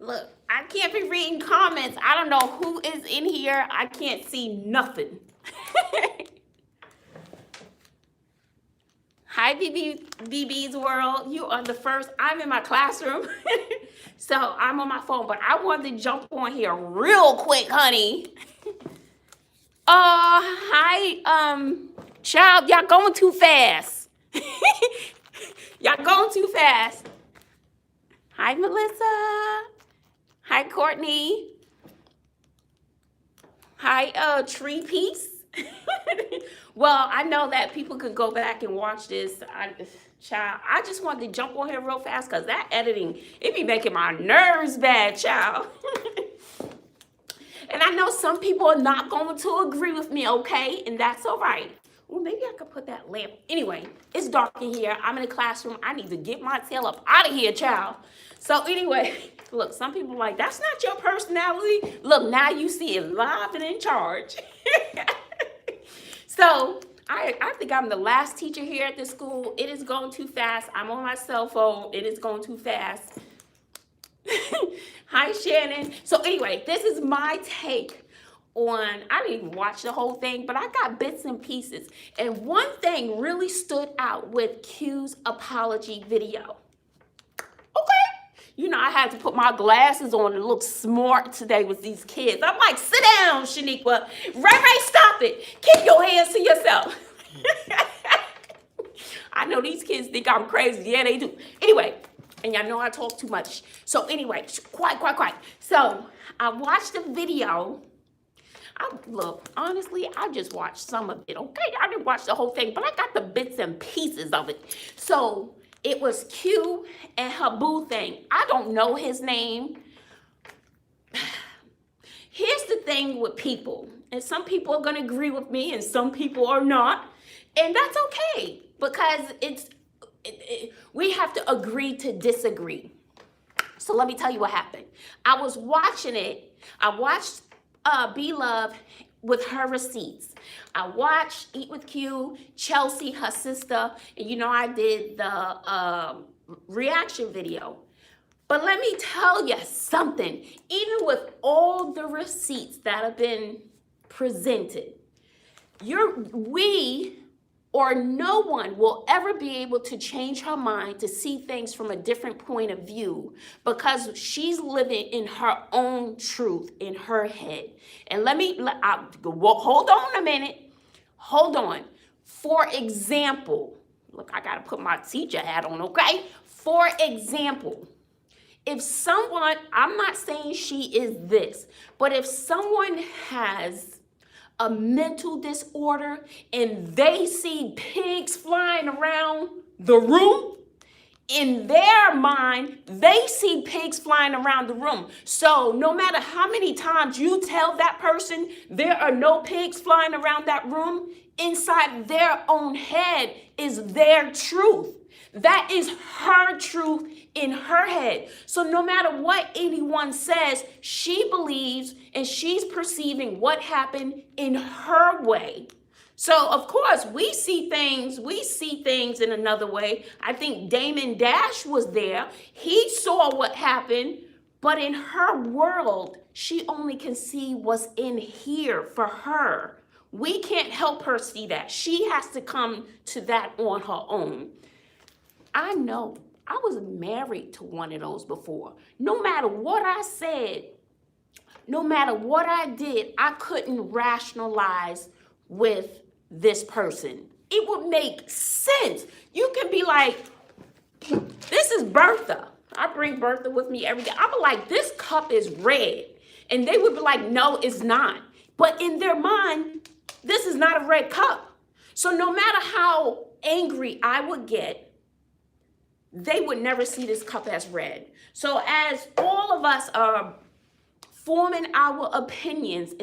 Look, I can't be reading comments. I don't know who is in here. I can't see nothing. Hi, BB's World. You are the first. I'm in my classroom. So I'm on my phone, but I wanted to jump on here real quick, honey. Hi, child, y'all going too fast. Y'all going too fast. Hi, Melissa. Hi, Courtney. Hi, Tree Piece. Well, I know that people could go back and watch this. Child, I just wanted to jump on here real fast because that editing, it be making my nerves bad, child. And I know some people are not going to agree with me, okay? And that's all right. Well, maybe I could put that lamp. Anyway, it's dark in here. I'm in a classroom. I need to get my tail up out of here, child. So anyway, look, some people are like, that's not your personality. Look, now you see it live and in charge. So I think I'm the last teacher here at this school. It is going too fast. I'm on my cell phone. It is going too fast. Hi, Shannon. So anyway, this is my take on, I didn't even watch the whole thing, but I got bits and pieces. And one thing really stood out with Q's apology video. Okay. You know, I had to put my glasses on and look smart today with these kids. I'm like, sit down, Shaniqua. Ray, stop it. Keep your hands to yourself. I know these kids think I'm crazy. Yeah, they do. Anyway. And y'all know I talk too much. So anyway, quiet. So I watched the video. Look, honestly, I just watched some of it, okay? I didn't watch the whole thing, but I got the bits and pieces of it. So it was Q and her boo thing. I don't know his name. Here's the thing with people. And some people are going to agree with me and some people are not. And that's okay because we have to agree to disagree. So let me tell you what happened. I was watching it. I watched BLOVE with her receipts. I watched Eat with Q, Chelsea, her sister, and you know I did the reaction video. But let me tell you something. Even with all the receipts that have been presented, or no one will ever be able to change her mind to see things from a different point of view because she's living in her own truth in her head. And hold on a minute. Hold on. For example, look, I got to put my teacher hat on, okay? For example, if someone, I'm not saying she is this, but if someone has a mental disorder and they see pigs flying around the room, in their mind, they see pigs flying around the room. So no matter how many times you tell that person there are no pigs flying around that room, inside their own head is their truth. That is her truth in her head. So no matter what anyone says, she believes and she's perceiving what happened in her way. So of course we see things in another way. I think Damon Dash was there. He saw what happened, but in her world, she only can see what's in here for her. We can't help her see that. She has to come to that on her own. I know. I was married to one of those before. No matter what I said, no matter what I did, I couldn't rationalize with this person. It would make sense. You can be like, this is Bertha. I bring Bertha with me every day. I'm like, this cup is red. And they would be like, no, it's not. But in their mind, this is not a red cup. So no matter how angry I would get, they would never see this cup as red. So as all of us are forming our opinions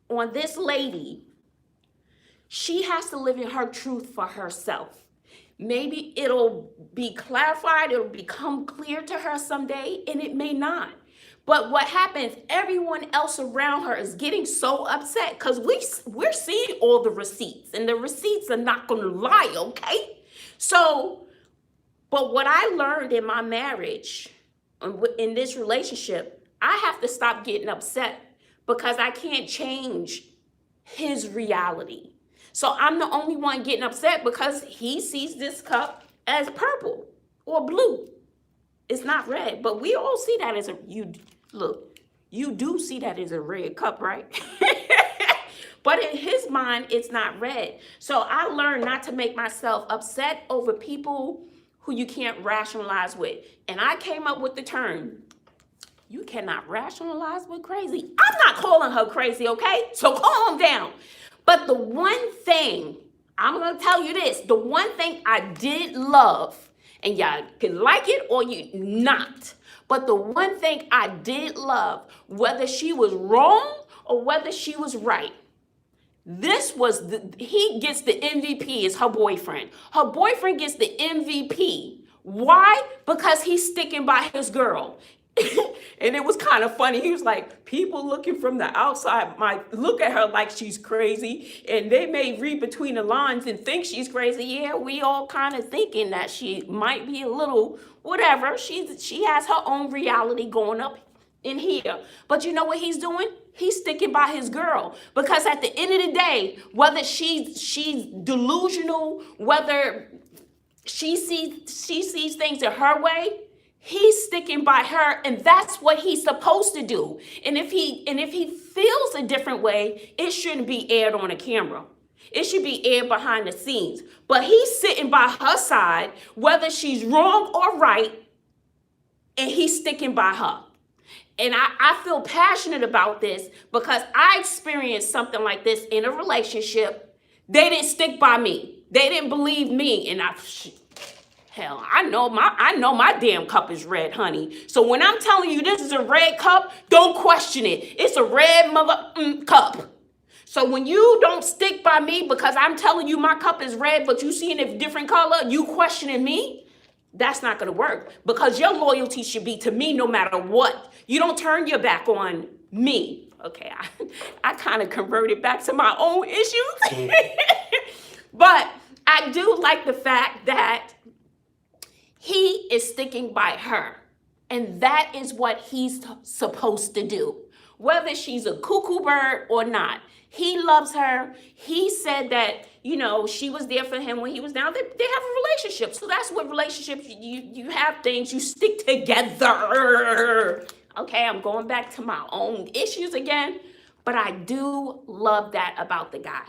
on this lady, she has to live in her truth for herself. Maybe it'll be clarified, it'll become clear to her someday, and it may not. But what happens, everyone else around her is getting so upset because we're seeing all the receipts, and the receipts are not going to lie, okay? So, but what I learned in my marriage, in this relationship, I have to stop getting upset because I can't change his reality. So I'm the only one getting upset because he sees this cup as purple or blue. It's not red, but we all see that as you do see that as a red cup, right? But in his mind, it's not red. So I learned not to make myself upset over people who you can't rationalize with. And I came up with the term, you cannot rationalize with crazy. I'm not calling her crazy, okay? So calm down. But the one thing, I'm going to tell you this, the one thing I did love, and y'all can like it or you not, but the one thing I did love, whether she was wrong or whether she was right, he gets the MVP is her boyfriend. Her boyfriend gets the MVP. Why? Because he's sticking by his girl. And it was kind of funny. He was like, people looking from the outside might look at her like she's crazy, and they may read between the lines and think she's crazy. Yeah, we all kind of thinking that she might be a little whatever. She has her own reality going up in here. But you know what he's doing? He's sticking by his girl, because at the end of the day, whether she's delusional, whether she sees things in her way, he's sticking by her, and that's what he's supposed to do. And if he feels a different way, it shouldn't be aired on a camera. It should be aired behind the scenes. But he's sitting by her side, whether she's wrong or right, and he's sticking by her. And I feel passionate about this because I experienced something like this in a relationship. They didn't stick by me. They didn't believe me. And hell, I know my damn cup is red, honey. So when I'm telling you this is a red cup, don't question it. It's a red cup. So when you don't stick by me because I'm telling you my cup is red, but you seeing a different color, you questioning me, that's not going to work, because your loyalty should be to me no matter what. You don't turn your back on me. Okay, I kind of converted back to my own issues. But I do like the fact that he is sticking by her. And that is what he's supposed to do. Whether she's a cuckoo bird or not. He loves her. He said that, she was there for him when he was down. They have a relationship. So that's what relationships, you have things, you stick together. Okay, I'm going back to my own issues again. But I do love that about the guy.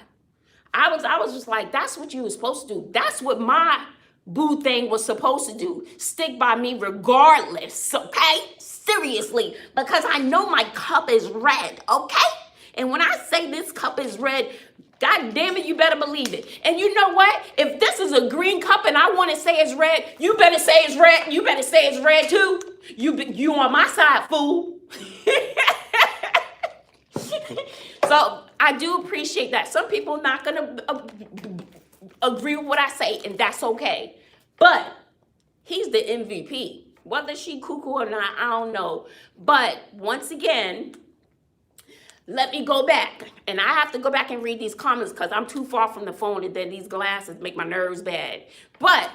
I was just like, that's what you were supposed to do. That's what my boo thing was supposed to do. Stick by me regardless, okay? Seriously, because I know my cup is red, okay? And when I say this cup is red, God damn it, you better believe it. And you know what? If this is a green cup and I want to say it's red, you better say it's red. You better say it's red too. You on my side, fool. So I do appreciate that. Some people are not going to agree with what I say, and that's okay. But he's the MVP. Whether she cuckoo or not, I don't know. But once again, let me go back. And I have to go back and read these comments because I'm too far from the phone, and then these glasses make my nerves bad. But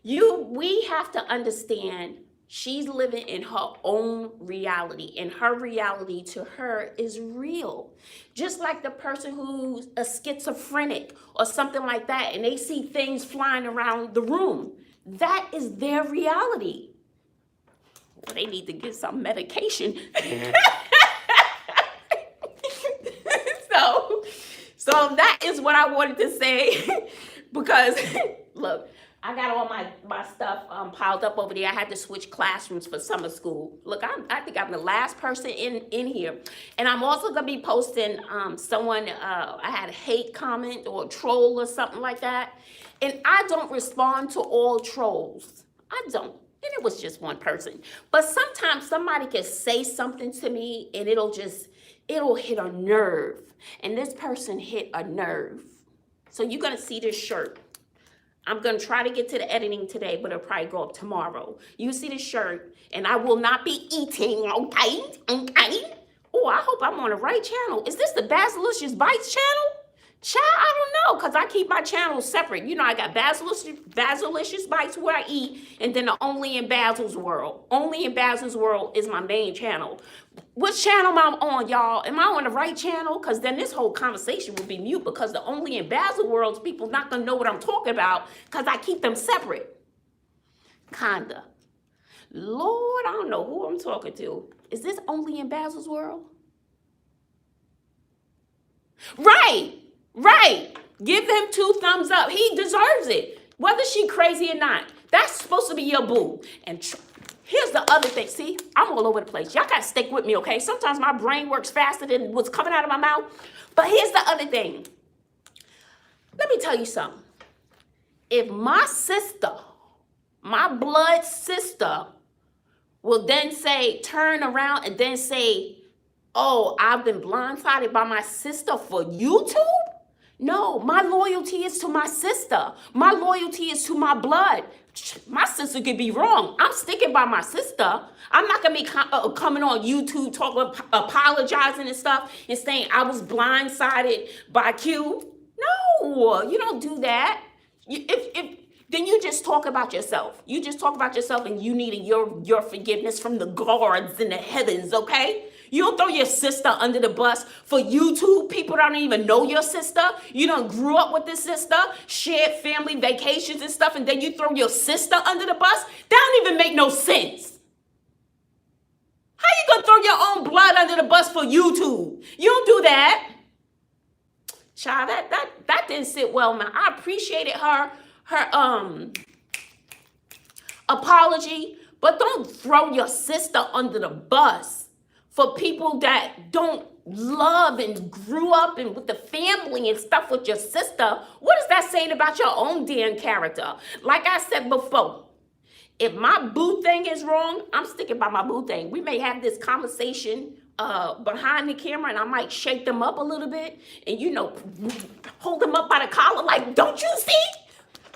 we have to understand she's living in her own reality, and her reality to her is real. Just like the person who's a schizophrenic or something like that, and they see things flying around the room. That is their reality. Well, they need to get some medication. So that is what I wanted to say. Because, look, I got all my stuff piled up over there. I had to switch classrooms for summer school. Look, I think I'm the last person in here. And I'm also going to be posting someone, I had a hate comment or a troll or something like that. And I don't respond to all trolls. I don't. And it was just one person. But sometimes somebody can say something to me and it'll hit a nerve. And this person hit a nerve. So you're going to see this shirt. I'm going to try to get to the editing today, but it'll probably go up tomorrow. You see the shirt, and I will not be eating, okay? Oh, I hope I'm on the right channel. Is this the Bazzlelicious Bites channel? Child, I don't know, because I keep my channels separate. You know, I got Bazzlelicious Bites where I eat, and then the Only in Bazzle's World. Only in Bazzle's World is my main channel. Which channel am I on, y'all? Am I on the right channel? Because then this whole conversation will be mute, because the Only in Bazzle World's people not going to know what I'm talking about, because I keep them separate. Kinda. Lord, I don't know who I'm talking to. Is this Only in Bazzle's World? Right. Right. Give him 2 thumbs up. He deserves it. Whether she crazy or not. That's supposed to be your boo. And here's the other thing. See, I'm all over the place. Y'all got to stick with me, okay? Sometimes my brain works faster than what's coming out of my mouth. But here's the other thing. Let me tell you something. If my sister, my blood sister, will then say, turn around and then say, oh, I've been blindsided by my sister for YouTube? No, my loyalty is to my sister. My loyalty is to my blood. My sister could be wrong. I'm sticking by my sister. I'm not going to be coming on YouTube talking, apologizing and stuff and saying I was blindsided by Q. No, you don't do that. Then you just talk about yourself. You just talk about yourself and you needing your forgiveness from the guards in the heavens, okay? You don't throw your sister under the bus for YouTube. People don't even know your sister. You done grew up with this sister, shared family vacations and stuff, and then you throw your sister under the bus? That don't even make no sense. How you gonna throw your own blood under the bus for YouTube? You don't do that. Child, that didn't sit well, man. I appreciated her apology, but don't throw your sister under the bus for people that don't love and grew up and with the family and stuff with your sister. What is that saying about your own damn character? Like I said before, if my boo thing is wrong, I'm sticking by my boo thing. We may have this conversation behind the camera, and I might shake them up a little bit and, you know, hold them up by the collar like, don't you see?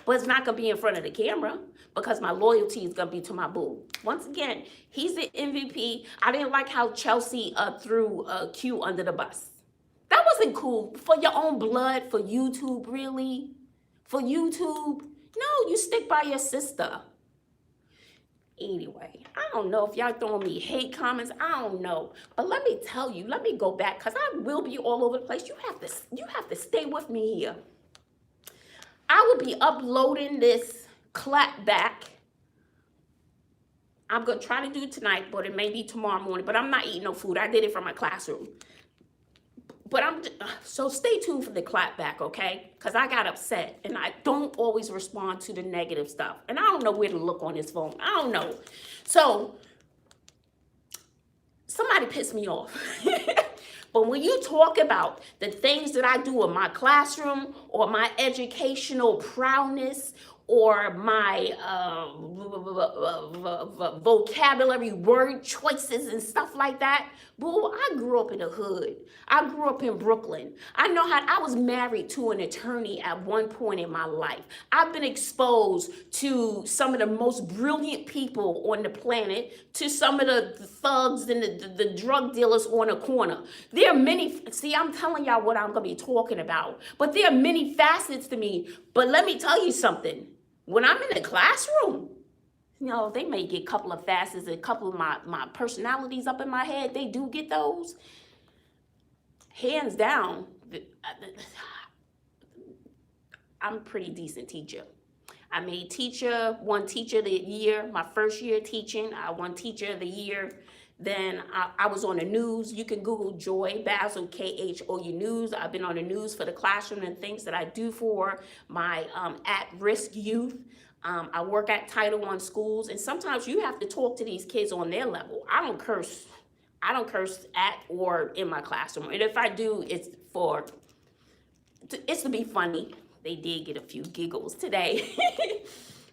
But it's not going to be in front of the camera, because my loyalty is going to be to my boo. Once again, he's the MVP. I didn't like how Chelsea threw Q under the bus. That wasn't cool. For your own blood, for YouTube, really? For YouTube? No, you stick by your sister. Anyway, I don't know if y'all throwing me hate comments. I don't know. But let me tell you, let me go back, because I will be all over the place. You have to stay with me here. I will be uploading this clap back. I'm going to try to do it tonight, but it may be tomorrow morning. But I'm not eating no food. I did it from my classroom. But so stay tuned for the clap back, okay? Because I got upset, and I don't always respond to the negative stuff. And I don't know where to look on this phone. I don't know. So somebody pissed me off. But when you talk about the things that I do in my classroom, or my educational prowess, or my vocabulary, word choices and stuff like that, boo, I grew up in the hood. I grew up in Brooklyn. I was married to an attorney at one point in my life. I've been exposed to some of the most brilliant people on the planet, to some of the thugs and the drug dealers on the corner. There are many, see, I'm telling y'all what I'm going to be talking about, but there are many facets to me. But let me tell you something. When I'm in the classroom, you know, they may get a couple of facets, a couple of my personalities up in my head. They do get those. Hands down, I'm a pretty decent teacher. I made won teacher of the year, my first year teaching. I won teacher of the year. Then I was on the news. You can Google Joy Bazzle, KHOU News. I've been on the news for the classroom and things that I do for my at-risk youth. I work at Title I schools, and sometimes you have to talk to these kids on their level. I don't curse at or in my classroom. And if I do, it's to be funny. They did get a few giggles today.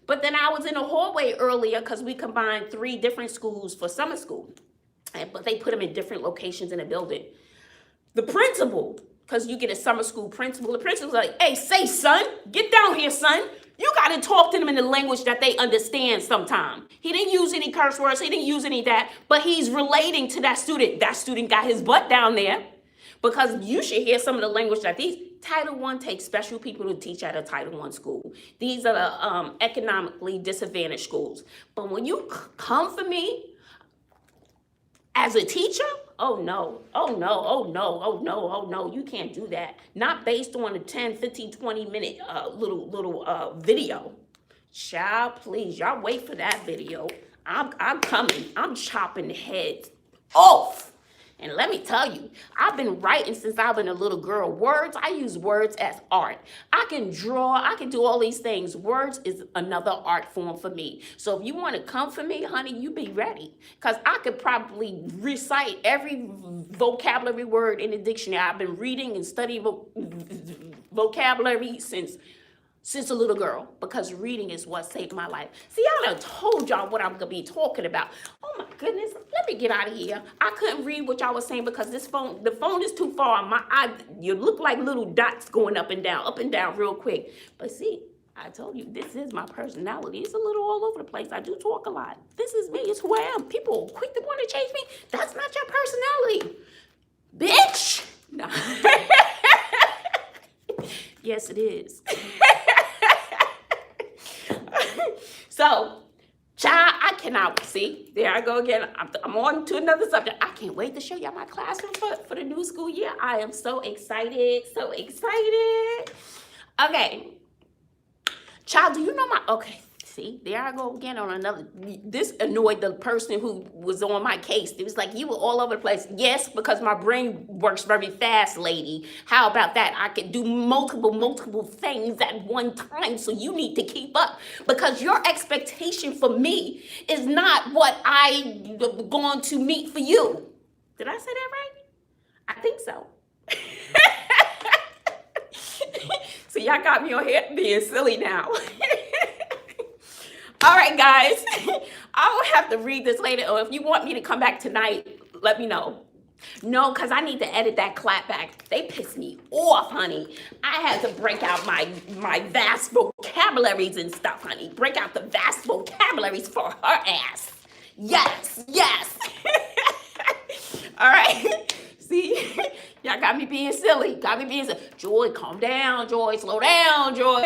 But then I was in a hallway earlier because we combined 3 different schools for summer school. But they put them in different locations in the building. The principal, because you get a summer school principal, the principal's like, hey, say, son, get down here, son. You got to talk to them in the language that they understand sometime. He didn't use any curse words. He didn't use any of that. But he's relating to that student. That student got his butt down there. Because you should hear some of the language that Title I takes special people to teach at a Title I school. These are the economically disadvantaged schools. But when you come for me as a teacher, oh no, oh no, oh no, oh no, oh no, you can't do that. Not based on a 10, 15, 20-minute little video. Child, please, y'all wait for that video. I'm coming. I'm chopping the heads off. And let me tell you, I've been writing since I've been a little girl. Words, I use words as art. I can draw, I can do all these things. Words is another art form for me. So if you want to come for me, honey, you be ready. Because I could probably recite every vocabulary word in the dictionary. I've been reading and studying vocabulary since a little girl, because reading is what saved my life. See, I done told y'all what I'm gonna be talking about. Oh my goodness, let me get out of here. I couldn't read what y'all was saying because the phone is too far. You look like little dots going up and down real quick. But see, I told you, this is my personality. It's a little all over the place. I do talk a lot. This is me, it's who I am. People quick to want to change me. That's not your personality, bitch. No. Yes, it is. So, child, I cannot see. There I go again. I'm on to another subject. I can't wait to show y'all my classroom for the new school year. I am so excited, so excited. Okay, child, do you know okay, see, there I go again on another. This annoyed the person who was on my case. It was like, you were all over the place. Yes, because my brain works very fast, lady. How about that? I can do multiple things at one time, so you need to keep up. Because your expectation for me is not what I'm going to meet for you. Did I say that right? I think so. So y'all got me on here being silly now. All right, guys, I will have to read this later, or if you want me to come back tonight, let me know. No, because I need to edit that clap back. They pissed me off, honey. I had to break out my vast vocabularies and stuff, honey. Break out the vast vocabularies for her ass. Yes, yes. All right. See, y'all got me being silly. Joy, calm down, Joy. Slow down, Joy.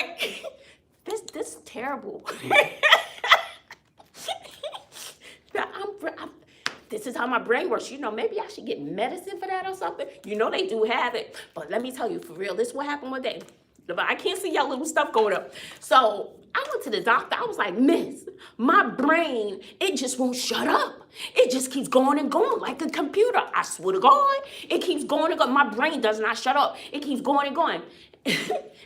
This is terrible. This is how my brain works. You know, maybe I should get medicine for that or something. You know they do have it. But let me tell you, for real, this is what happened one day. I can't see y'all little stuff going up. So I went to the doctor. I was like, miss, my brain, it just won't shut up. It just keeps going and going like a computer. I swear to God, it keeps going and going. My brain does not shut up. It keeps going and going.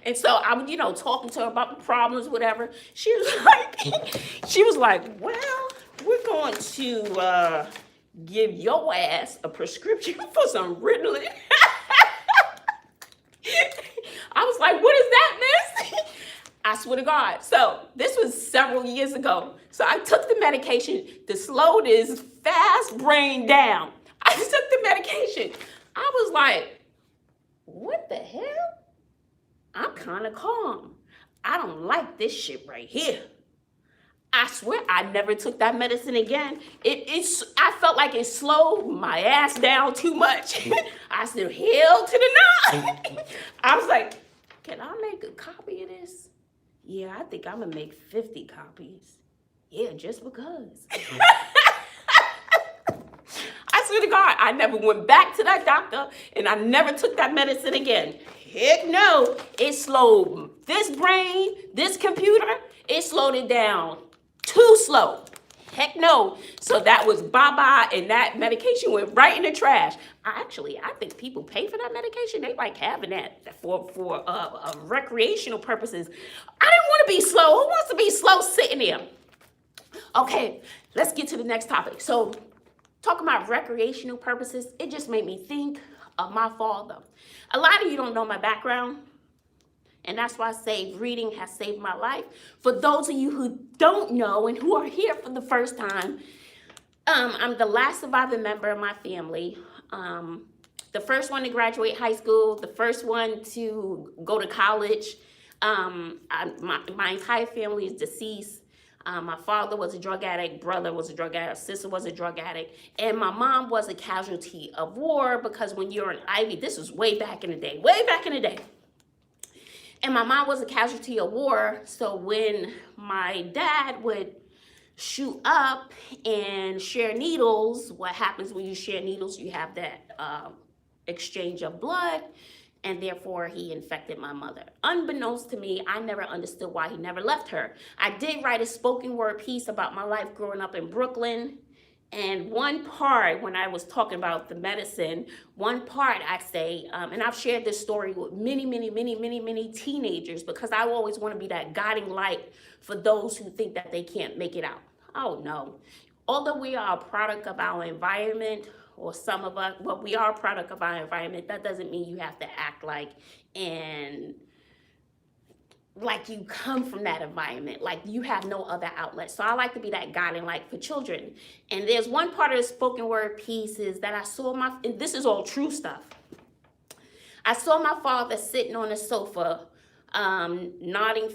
And so I was, talking to her about the problems, whatever. She was like, well, we're going to give your ass a prescription for some Ritalin. I was like, what is that, miss? I swear to God. So this was several years ago. So I took the medication to slow this fast brain down. I took the medication. I was like, what the hell? I'm kind of calm. I don't like this shit right here. I swear I never took that medicine again. I felt like it slowed my ass down too much. I said, hell to the no. I was like, can I make a copy of this? Yeah, I think I'm gonna make 50 copies. Yeah, just because. I swear to God, I never went back to that doctor and I never took that medicine again. Heck no, it slowed this brain, this computer, it slowed it down. Too slow. Heck no. So that was bye-bye, and that medication went right in the trash. I think people pay for that medication. They like having that for recreational purposes. I didn't want to be slow. Who wants to be slow sitting there? Okay, let's get to the next topic. So talking about recreational purposes, it just made me think of my father. A lot of you don't know my background. And that's why I say reading has saved my life. For those of you who don't know and who are here for the first time, I'm the last surviving member of my family. The first one to graduate high school, the first one to go to college. My entire family is deceased. My father was a drug addict, brother was a drug addict, sister was a drug addict, and my mom was a casualty of war because when you're an Ivy, this was way back in the day. And my mom was a casualty of war. So when my dad would shoot up and share needles, what happens when you share needles? You have that exchange of blood, and therefore he infected my mother. Unbeknownst to me, I never understood why he never left her. I did write a spoken word piece about my life growing up in Brooklyn. And one part, when I was talking about the medicine, one part I say, and I've shared this story with many teenagers, because I always want to be that guiding light for those who think that they can't make it out. Oh no. Although we are a product of our environment, or some of us, well, we are a product of our environment, that doesn't mean you have to act like you come from that environment, like you have no other outlet. So I like to be that guiding light for children. And there's one part of the spoken word piece is that I saw and this is all true stuff. I saw my father sitting on a sofa, nodding,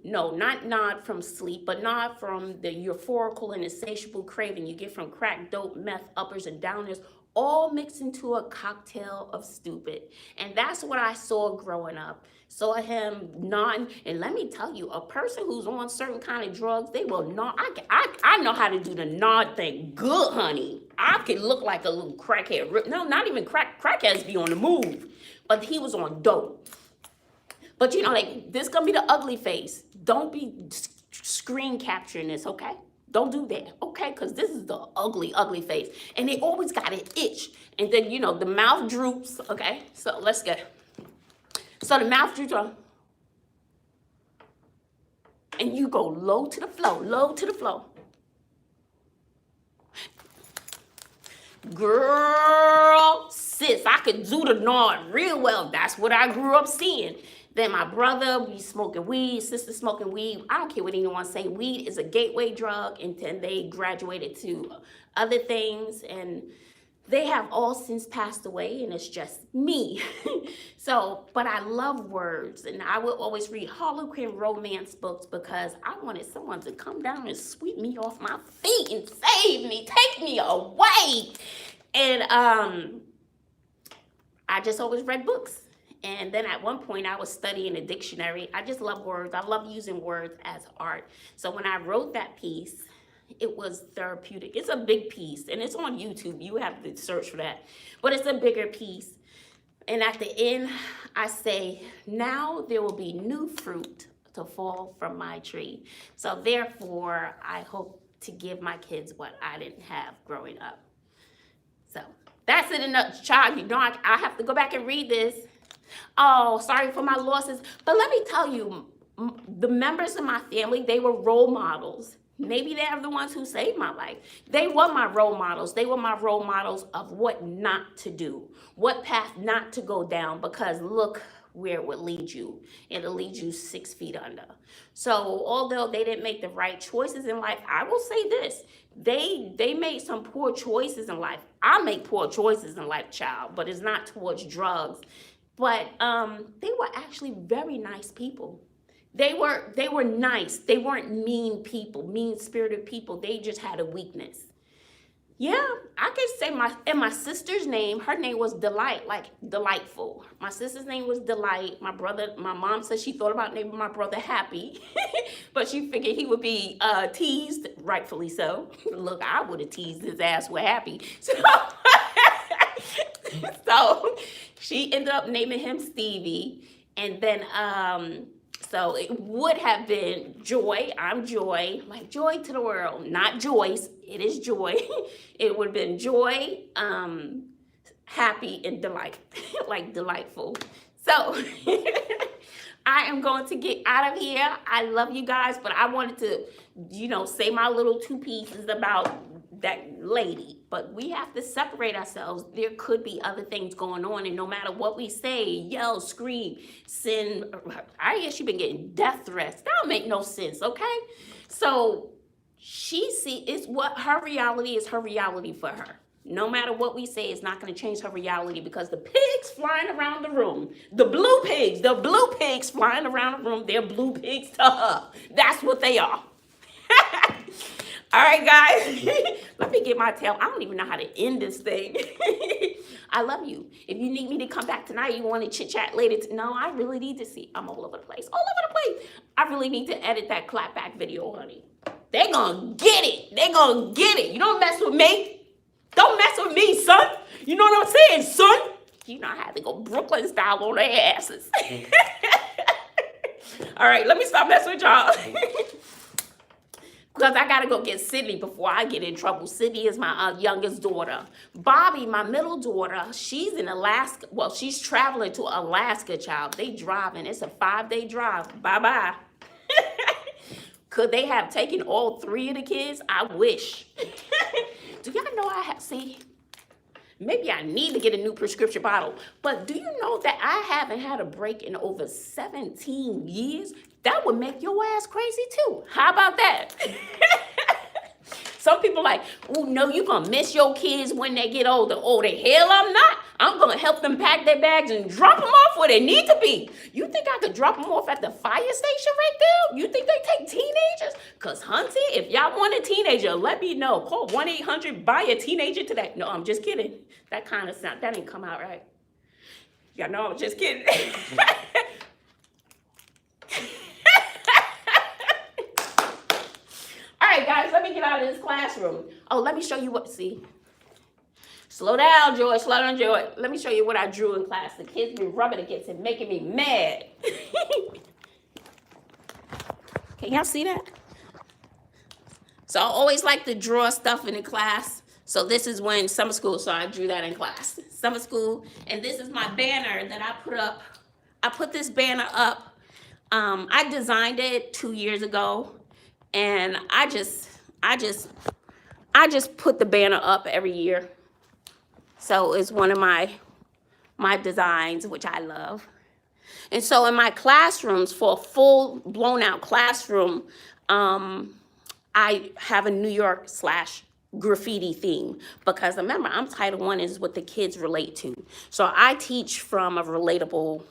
not nod from sleep, but nod from the euphorical and insatiable craving you get from crack, dope, meth, uppers and downers, all mixed into a cocktail of stupid. And that's what I saw growing up. Saw him nodding, and let me tell you, a person who's on certain kind of drugs, they will nod. I know how to do the nod thing good, honey. I can look like a little crackhead. No, not even crackheads be on the move, but he was on dope. But you know, like, this gonna be the ugly face. Don't be screen capturing this, okay? Don't do that, okay? Because this is the ugly face. And they always got an itch. And then, you know, the mouth droops, okay? So let's go. So the mouth droops on. And you go low to the flow. Girl, sis, I could do the nod real well. That's what I grew up seeing. Then my brother be smoking weed, sister smoking weed. I don't care what anyone say. Weed is a gateway drug, and then they graduated to other things, and they have all since passed away, and it's just me. So, but I love words, and I will always read Harlequin romance books because I wanted someone to come down and sweep me off my feet and save me, take me away. And I just always read books. And then at one point I was studying a dictionary. I just love words. I love using words as art. So when I wrote that piece, it was therapeutic. It's a big piece, and it's on YouTube. You have to search for that. But it's a bigger piece. And at the end, I say, now there will be new fruit to fall from my tree. So therefore, I hope to give my kids what I didn't have growing up. So that's it in a nutshell. You know, I have to go back and read this. Oh, sorry for my losses. But let me tell you, the members of my family, they were role models. Maybe they're the ones who saved my life. They were my role models. They were my role models of what not to do, what path not to go down, because look where it would lead you. It'll lead you 6 feet under. So although they didn't make the right choices in life, I will say this. They made some poor choices in life. I make poor choices in life, child, but it's not towards drugs. But they were actually very nice people. They were nice. They weren't mean people, mean-spirited people. They just had a weakness. Yeah, I could say my sister's name, her name was Delight, like delightful. My sister's name was Delight. My mom said she thought about naming my brother Happy, but she figured he would be teased, rightfully so. Look, I would have teased his ass with Happy. So she ended up naming him Stevie. And then, so it would have been Joy. I'm Joy, like joy to the world, not Joyce. It is Joy. It would have been Joy, Happy, and Delight, like delightful. So I am going to get out of here. I love you guys, but I wanted to, you know, say my little 2 pieces about that lady. But we have to separate ourselves. There could be other things going on, and no matter what we say, yell, scream, send. I guess she's been getting death threats. That don't make no sense, okay? So it's what her reality is, her reality for her. No matter what we say, it's not going to change her reality, because the pigs flying around the room, the blue pigs flying around the room, they're blue pigs to her. That's what they are. All right, guys, let me get my tail. I don't even know how to end this thing. I love you. If you need me to come back tonight, you want to chit chat later. No, I really need to see. I'm all over the place. All over the place. I really need to edit that clapback video, honey. They gonna get it. They gonna get it. You don't mess with me. Don't mess with me, son. You know what I'm saying, son? You know I had to go Brooklyn style on their asses. All right, let me stop messing with y'all. Because I got to go get Sydney before I get in trouble. Sydney is my youngest daughter. Bobby, my middle daughter, she's in Alaska. Well, she's traveling to Alaska, child. They driving. It's a 5-day drive. Bye-bye. Could they have taken all 3 of the kids? I wish. Do y'all know I have, see, maybe I need to get a new prescription bottle. But do you know that I haven't had a break in over 17 years? That would make your ass crazy too. How about that? Some people like, oh no, you're gonna miss your kids when they get older. Oh, the hell I'm not. I'm gonna help them pack their bags and drop them off where they need to be. You think I could drop them off at the fire station right there? You think they take teenagers? Cause hunty, if y'all want a teenager, let me know. Call 1-800 buy a teenager today. No, I'm just kidding. That kind of sound, that didn't come out right. Y'all know I'm just kidding. All right, guys, let me get out of this classroom. Oh, let me show you what, see. Slow down, Joy, slow down, Joy. Let me show you what I drew in class. The kids be rubbing against it, making me mad. Can y'all see that? So I always like to draw stuff in the class. So this is when summer school, so I drew that in class. Summer school, and this is my banner that I put up. I put this banner up. I designed it 2 years ago. And I just put the banner up every year. So it's one of my designs, which I love. And so in my classrooms, for a full blown out classroom, I have a New York / graffiti theme, because remember, I'm Title I is what the kids relate to. So I teach from a relatable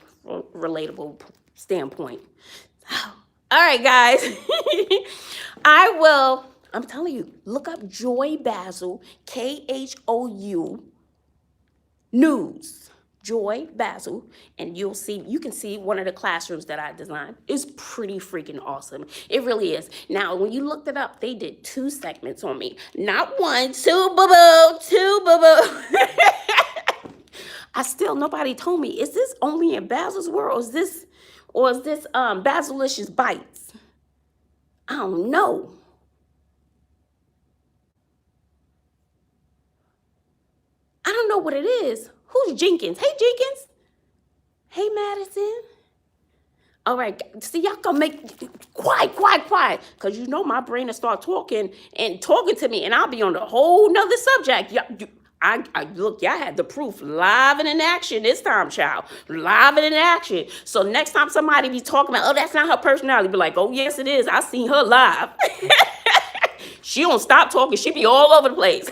standpoint. All right, guys. I'm telling you, look up Joy Bazzle, KHOU News. Joy Bazzle, and you can see one of the classrooms that I designed. It's pretty freaking awesome. It really is. Now, when you looked it up, they did 2 segments on me. Not 1, 2, boo-boo, 2, boo-boo. Nobody told me, is this only in Bazzle's World, or is this Bazzlelicious Bites? I don't know. I don't know what it is. Who's Jenkins? Hey, Jenkins. Hey, Madison. All right, see, y'all gonna make quiet. Because you know my brain will start talking to me, and I'll be on a whole nother subject. Look, y'all had the proof live and in action this time, child. Live and in action. So next time somebody be talking about, oh, that's not her personality, be like, oh, yes, it is. I seen her live. She don't stop talking. She be all over the place.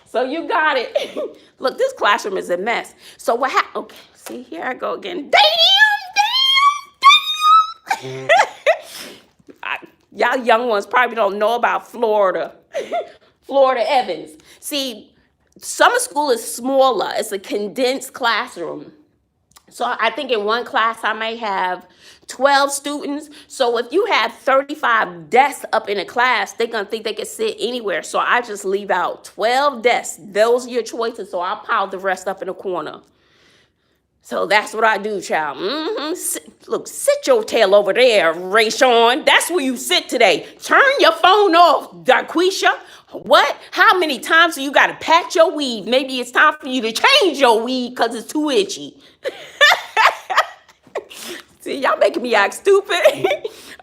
So you got it. Look, this classroom is a mess. So what happened? Okay, see, here I go again. Damn. Y'all young ones probably don't know about Florida. Florida Evans. See, summer school is smaller. It's a condensed classroom. So I think in one class I may have 12 students. So if you have 35 desks up in a class, they're going to think they can sit anywhere. So I just leave out 12 desks. Those are your choices. So I'll pile the rest up in a corner. So that's what I do, child. Look, sit your tail over there, Rayshawn. That's where you sit today. Turn your phone off, Daquisha. What? How many times do you got to pat your weave? Maybe it's time for you to change your weave because it's too itchy. See, y'all making me act stupid.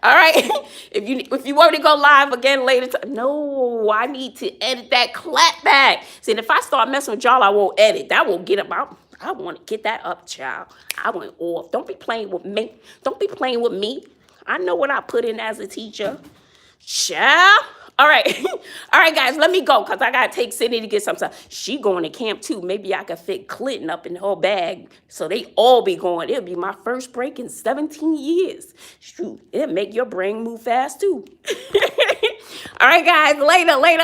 All right. If you want to go live again later, no, I need to edit that clap back. See, if I start messing with y'all, I won't edit. That won't get up. I want to get that up, child. I went off. Don't be playing with me. Don't be playing with me. I know what I put in as a teacher. Child. All right. All right, guys, let me go because I got to take Sydney to get some stuff. She going to camp, too. Maybe I could fit Clinton up in her bag so they all be going. It'll be my first break in 17 years. Shoot, it'll make your brain move fast, too. All right, guys, later,